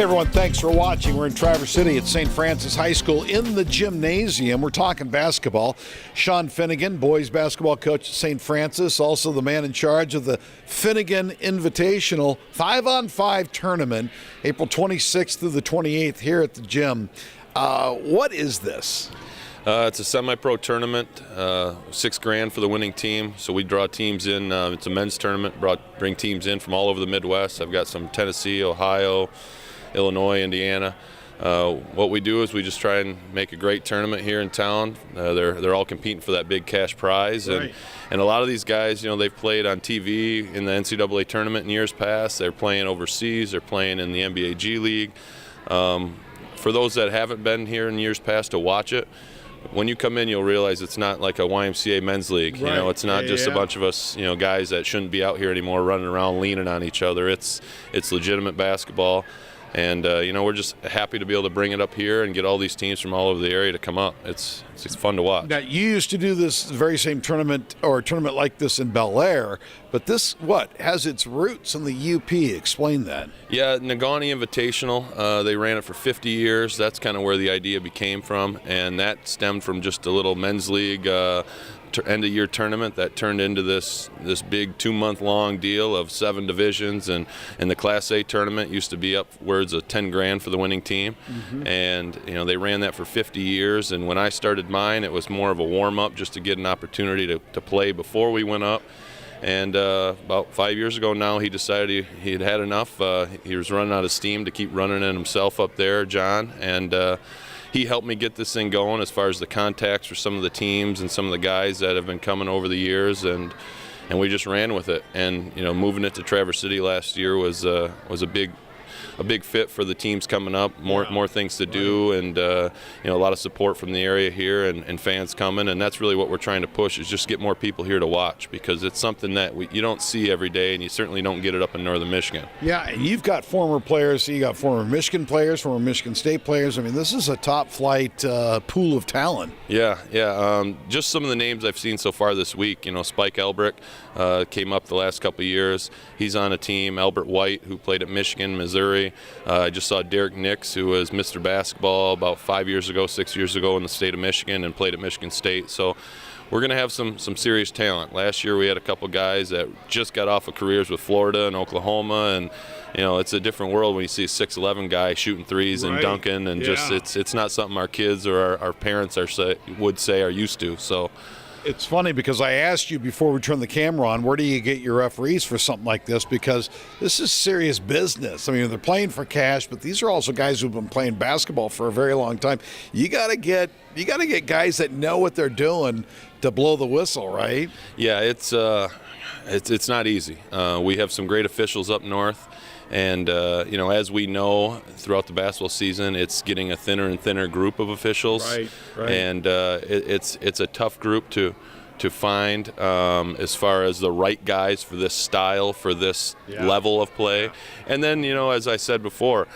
everyone, thanks for watching. We're in Traverse City at St. Francis High School in the gymnasium. We're talking basketball. Sean Finnegan, boys basketball coach at St. Francis, also the man in charge of the Finnegan Invitational 5-on-5 tournament, April 26th through the 28th here at the gym. What is this? It's a semi-pro tournament, $6,000 for the winning team. So we draw teams in. It's a men's tournament. Bring teams in from all over the Midwest. I've got some Tennessee, Ohio, Illinois, Indiana. What we do is we just try and make a great tournament here in town. They're all competing for that big cash prize, and a lot of these guys, you know, they've played on TV in the NCAA tournament in years past. They're playing overseas. They're playing in the NBA G League. For those that haven't been here in years past to watch it, when you come in, you'll realize it's not like a YMCA men's league. You know, it's not just a bunch of us, you know, guys that shouldn't be out here anymore running around leaning on each other. It's legitimate basketball. And, you know, we're just happy to be able to bring it up here and get all these teams from all over the area to come up. It's fun to watch. Now, you used to do this very same tournament or a tournament like this in Bel Air, but this, has its roots in the UP. Explain that. Yeah, Negaunee Invitational, they ran it for 50 years. That's kind of where the idea became from, and that stemmed from just a little men's league end-of-year tournament that turned into this big 2-month-long deal of 7 divisions, and the Class A tournament used to be upwards of $10,000 for the winning team. And you know, they ran that for 50 years, and when I started mine, it was more of a warm-up just to get an opportunity to play before we went up. And about 5 years ago now, he decided he had had enough. He was running out of steam to keep running it himself up there, John, and he helped me get this thing going as far as the contacts for some of the teams and some of the guys that have been coming over the years, and we just ran with it. And you know, moving it to Traverse City last year was a big fit for the teams coming up. More things to do, and you know, a lot of support from the area here, and fans coming. And that's really what we're trying to push, is just get more people here to watch, because it's something that you don't see every day, and you certainly don't get it up in northern Michigan. Yeah, and you've got former players. So you got former Michigan players, former Michigan State players. I mean, this is a top flight pool of talent. Yeah. Just some of the names I've seen so far this week. You know, Spike Elbrick came up the last couple of years. He's on a team. Albert Wyatt, who played at Michigan, Missouri. I just saw Derek Nix, who was Mr. Basketball about 6 years ago in the state of Michigan, and played at Michigan State. So we're going to have some serious talent. Last year we had a couple guys that just got off of careers with Florida and Oklahoma, and you know, it's a different world when you see a 6'11" guy shooting threes and dunking, and just it's not something our kids or our parents would say are used to. So it's funny, because I asked you before we turned the camera on, where do you get your referees for something like this? Because this is serious business. I mean, they're playing for cash, but these are also guys who've been playing basketball for a very long time. You got to get guys that know what they're doing to blow the whistle, right? Yeah, it's not easy. We have some great officials up north. And, you know, as we know, throughout the basketball season, it's getting a thinner and thinner group of officials. Right. And it's a tough group to find as far as the right guys for this style, for this level of play. And then, you know, as I said before,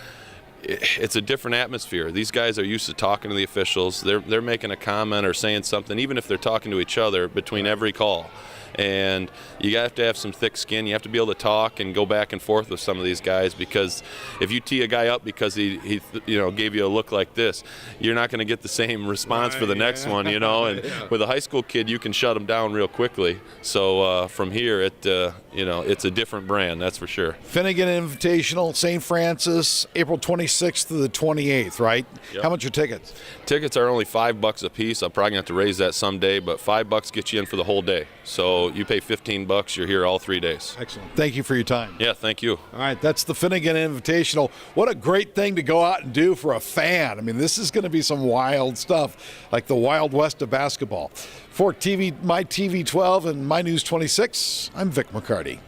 it's a different atmosphere. These guys are used to talking to the officials. They're making a comment or saying something, even if they're talking to each other, between every call. And you have to have some thick skin. You have to be able to talk and go back and forth with some of these guys, because if you tee a guy up because he you know, gave you a look like this, you're not going to get the same response for the next one, you know. And with a high school kid, you can shut him down real quickly. So from here, you know, it's a different brand, that's for sure. Finnegan Invitational, St. Francis, April 26th to the 28th, right? Yep. How much are tickets? Tickets are only $5 a piece. I'm probably going to have to raise that someday, but $5 gets you in for the whole day. So you pay $15, you're here all 3 days. Excellent. Thank you for your time. Yeah, thank you. All right, that's the Finnegan Invitational. What a great thing to go out and do for a fan. I mean, this is going to be some wild stuff, like the Wild West of basketball. For My TV 12 and My News 26, I'm Vic McCarty.